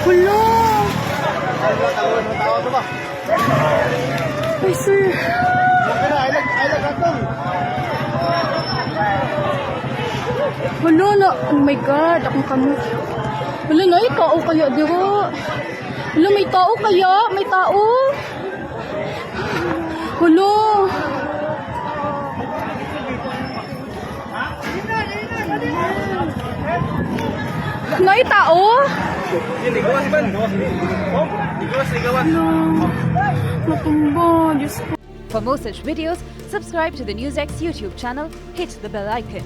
Hala! Ay, sir. Hala na. Oh my God. Akong kamo. Hala na, may tao kaya dito. Hala, may tao kaya? May tao? Hala. May tao? Matumba, Diyos ko. For more such videos, subscribe to the NewsX YouTube channel, hit the bell icon.